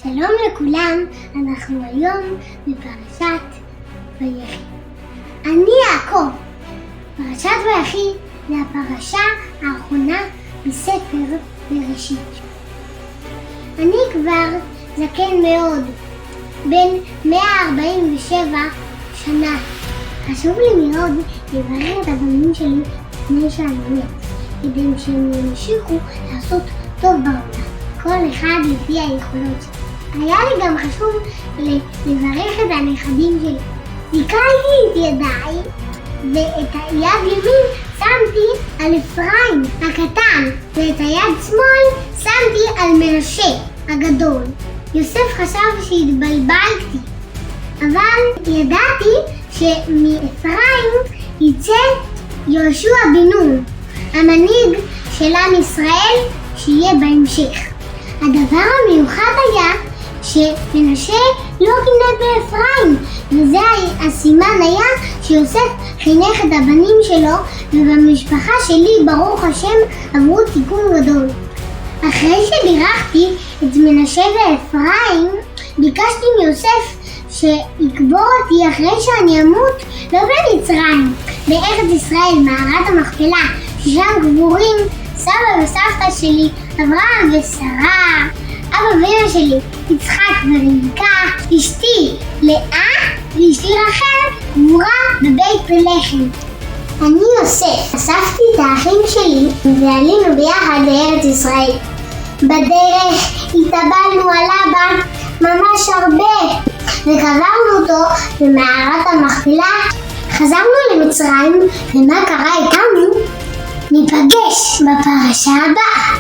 שלום לכולם, אנחנו היום בפרשת ויחי. אני יעקב. פרשת ויחי זה הפרשה האחרונה בספר בראשית. אני כבר זקן מאוד, בן 147 שנה. חשוב לי מאוד לברך את הבנים שלי לפני שאני מת, כדי שהם ימשיכו לעשות טוב בעולם, כל אחד לפי היכולות שלו. היה לי גם חשוב לברך את הנכדים שלי. תיקלתי את ידיי ואת היד ימין שמתי על אפרים הקטן, ואת היד שמאל שמתי על מנשה הגדול. יוסף חשב שהתבלבלתי, אבל ידעתי שמאפרים יצא יהושע בן נון, המנהיג של עם ישראל שיהיה בהמשך. הדבר המיוחד היה שמנשה לא קינא באפרים, וזה הסימן היה שיוסף חינך את הבנים שלו, ובמשפחה שלי ברוך השם עברו תיקון גדול. אחרי שבירכתי את מנשה ואפרים, ביקשתי מיוסף שיקבור אותי אחרי שאני אמות לא במצרים, בארץ ישראל, מערת המכפלה, ששם קבורים סבא וסבתא שלי אברהם ושרה, אבא ואמא שלי יצחק ורבקה, אשתי לאה ואשתי רחל קבורה בבית לחם. אני יוסף. אספתי את האחים שלי ועלינו ביחד לארץ ישראל. בדרך התאבלנו על אבא ממש הרבה וקברנו אותו במערת המכפלה. חזרנו למצרים, ומה קרה איתנו ניפגש בפרשה הבאה.